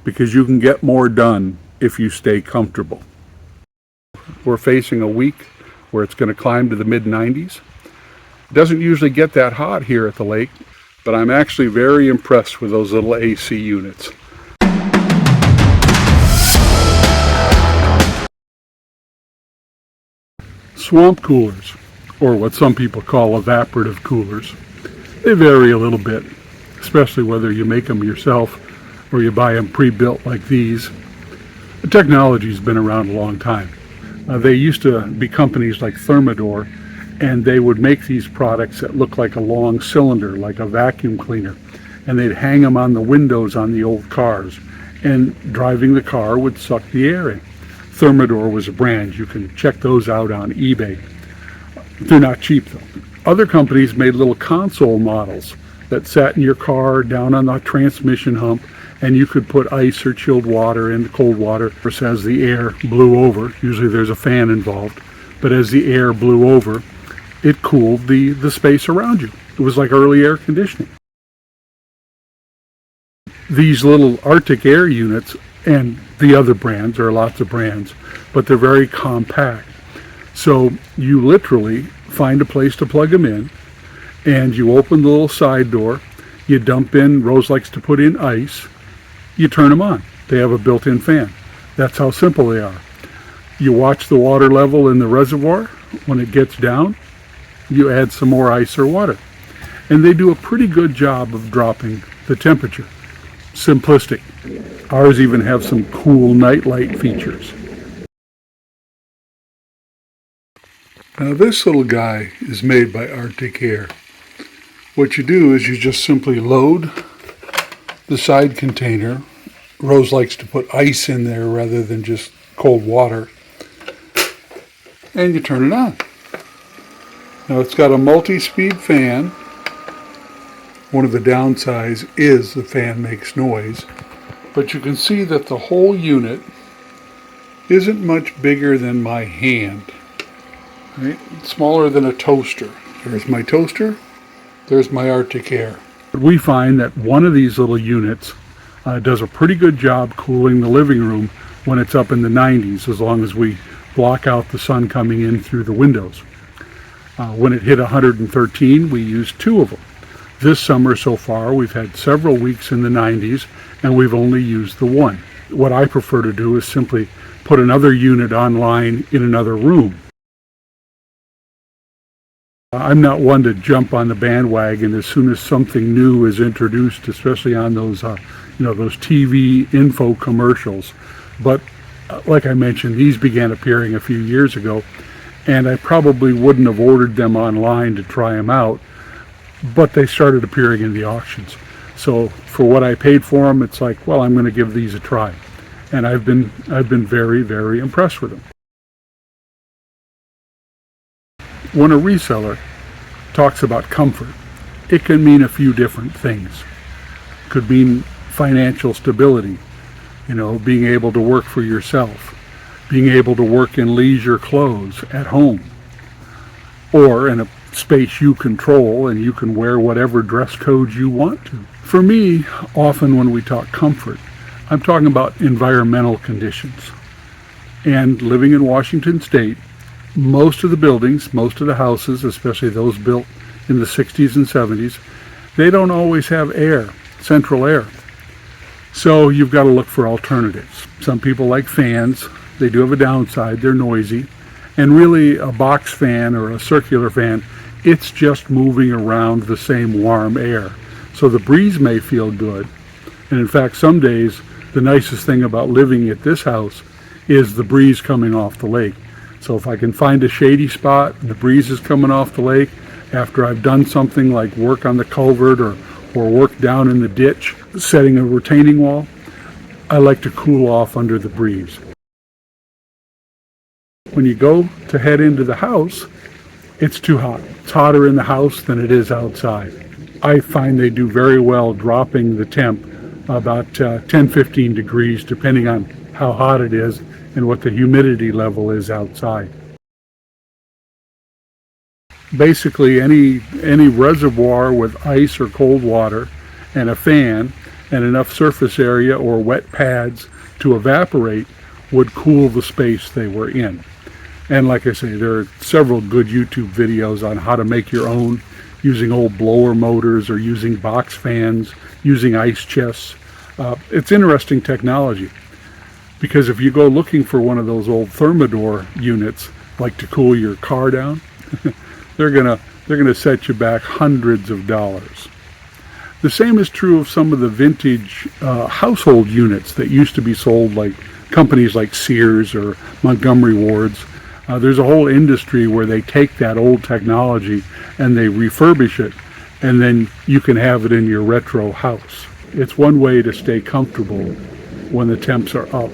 because you can get more done if you stay comfortable. We're facing a week where it's going to climb to the mid-90s. It doesn't usually get that hot here at the lake, but I'm actually very impressed with those little AC units. Swamp coolers, or what some people call evaporative coolers, they vary a little bit, especially whether you make them yourself or you buy them pre-built like these. The technology's been around a long time. They used to be companies like Thermador, and they would make these products that look like a long cylinder, like a vacuum cleaner, and they'd hang them on the windows on the old cars, and driving the car would suck the air in. Thermador was a brand. You can check those out on eBay. They're not cheap though. Other companies made little console models that sat in your car down on the transmission hump, and you could put ice or chilled water in cold water. As the air blew over, usually there's a fan involved, but as the air blew over, it cooled the space around you. It was like early air conditioning. These little Arctic Air units, and the other brands, there are lots of brands, but they're very compact. So you literally find a place to plug them in, and you open the little side door, you dump in, Rose likes to put in ice, you turn them on. They have a built-in fan. That's how simple they are. You watch the water level in the reservoir. When it gets down, you add some more ice or water. And they do a pretty good job of dropping the temperature. Simplistic. Ours even have some cool nightlight features. Now this little guy is made by Arctic Air. What you do is you just simply load the side container. Rose likes to put ice in there rather than just cold water. And you turn it on. Now it's got a multi-speed fan. One of the downsides is the fan makes noise. But you can see that the whole unit isn't much bigger than my hand. Right? Smaller than a toaster. There's my toaster. There's my Arctic Air. We find that one of these little units does a pretty good job cooling the living room when it's up in the 90s, as long as we block out the sun coming in through the windows. When it hit 113, we used 2 of them. This summer so far, we've had several weeks in the 90s, and we've only used the one. What I prefer to do is simply put another unit online in another room. I'm not one to jump on the bandwagon as soon as something new is introduced, especially on those, those TV info commercials. But like I mentioned, these began appearing a few years ago, and I probably wouldn't have ordered them online to try them out, but they started appearing in the auctions. So for what I paid for them, it's like, well, I'm going to give these a try. And I've been very, very impressed with them. When a reseller talks about comfort, it can mean a few different things. It could mean financial stability, being able to work for yourself, being able to work in leisure clothes at home, or in a space you control and you can wear whatever dress code you want to. For me, often when we talk comfort, I'm talking about environmental conditions. And living in Washington State, most of the buildings, most of the houses, especially those built in the 60s and 70s, they don't always have air, central air. So you've got to look for alternatives. Some people like fans. They do have a downside. They're noisy. And really a box fan or a circular fan, it's just moving around the same warm air. So the breeze may feel good. And in fact, some days, the nicest thing about living at this house is the breeze coming off the lake. So if I can find a shady spot, the breeze is coming off the lake, after I've done something like work on the culvert or work down in the ditch, setting a retaining wall, I like to cool off under the breeze. When you go to head into the house, it's too hot. It's hotter in the house than it is outside. I find they do very well dropping the temp about 10-15 degrees, depending on how hot it is and what the humidity level is outside. Basically, any reservoir with ice or cold water and a fan and enough surface area or wet pads to evaporate would cool the space they were in. And like I say, there are several good YouTube videos on how to make your own using old blower motors or using box fans, using ice chests. It's interesting technology, because if you go looking for one of those old Thermador units, like to cool your car down, they're gonna set you back hundreds of dollars. The same is true of some of the vintage household units that used to be sold, like companies like Sears or Montgomery Ward's. There's a whole industry where they take that old technology and they refurbish it, and then you can have it in your retro house. It's one way to stay comfortable when the temps are up.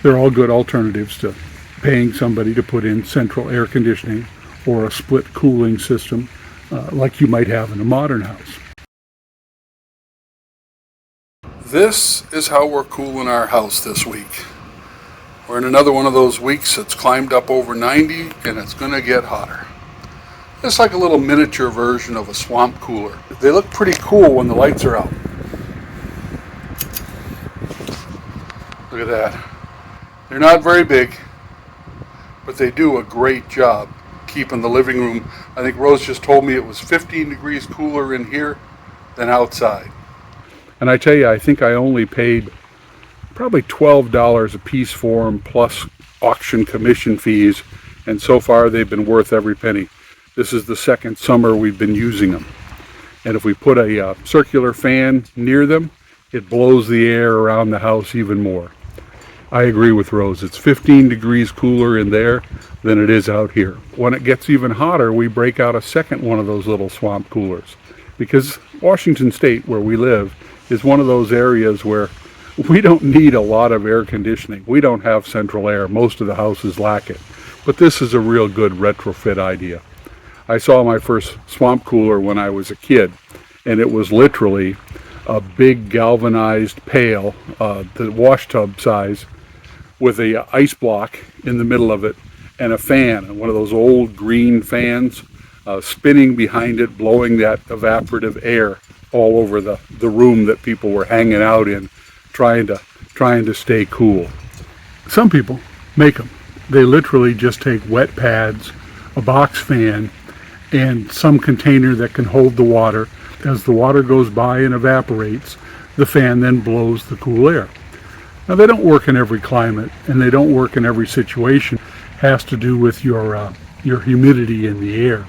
They're all good alternatives to paying somebody to put in central air conditioning or a split cooling system like you might have in a modern house. This is how we're cooling our house this week. We're in another one of those weeks that's climbed up over 90, and it's going to get hotter. It's like a little miniature version of a swamp cooler. They look pretty cool when the lights are out. Look at that. They're not very big, but they do a great job keeping the living room. I think Rose just told me it was 15 degrees cooler in here than outside. And I tell you, I think I only paid probably $12 a piece for them, plus auction commission fees, and so far they've been worth every penny. This is the second summer we've been using them, and if we put a circular fan near them, it blows the air around the house even more. I agree with Rose. It's 15 degrees cooler in there than it is out here. When it gets even hotter, we break out a second one of those little swamp coolers, because Washington State, where we live, is one of those areas where we don't need a lot of air conditioning. We don't have central air. Most of the houses lack it. But this is a real good retrofit idea. I saw my first swamp cooler when I was a kid, and it was literally a big galvanized pail, the wash tub size, with a ice block in the middle of it and a fan, one of those old green fans, spinning behind it, blowing that evaporative air all over the room that people were hanging out in, trying to stay cool. Some people make them. They literally just take wet pads, a box fan, and some container that can hold the water. As the water goes by and evaporates, the fan then blows the cool air. Now, they don't work in every climate, and they don't work in every situation. It has to do with your humidity in the air.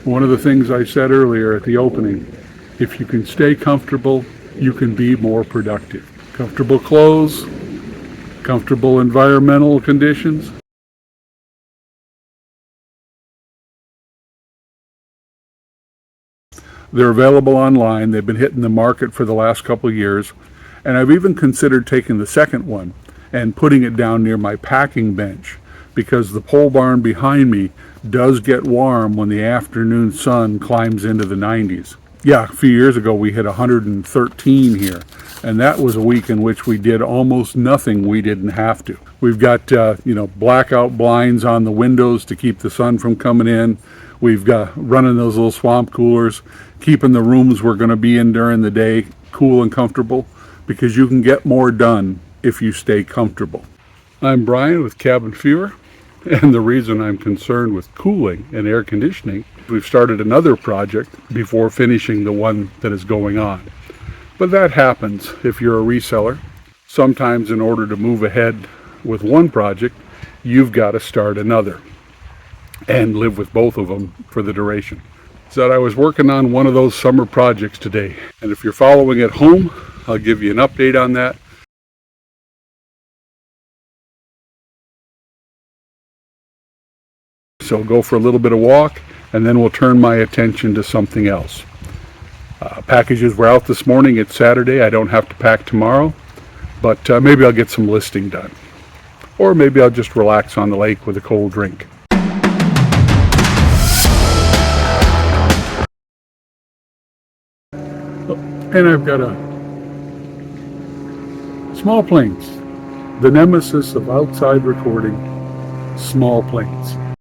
One of the things I said earlier at the opening, if you can stay comfortable, you can be more productive. Comfortable clothes, comfortable environmental conditions. They're available online. They've been hitting the market for the last couple of years. And I've even considered taking the second one and putting it down near my packing bench, because the pole barn behind me does get warm when the afternoon sun climbs into the 90s. Yeah, a few years ago we hit 113 here, and that was a week in which we did almost nothing we didn't have to. We've got blackout blinds on the windows to keep the sun from coming in. We've got running those little swamp coolers, keeping the rooms we're going to be in during the day cool and comfortable, because you can get more done if you stay comfortable. I'm Brian with Cabin Fever, and the reason I'm concerned with cooling and air conditioning, we've started another project before finishing the one that is going on. But that happens if you're a reseller. Sometimes in order to move ahead with one project, you've got to start another and live with both of them for the duration. So I was working on one of those summer projects today, and if you're following at home, I'll give you an update on that. So go for a little bit of walk, and then we'll turn my attention to something else. Packages were out this morning. It's Saturday. I don't have to pack tomorrow, but maybe I'll get some listing done. Or maybe I'll just relax on the lake with a cold drink. And I've got small planes, the nemesis of outside recording, small planes.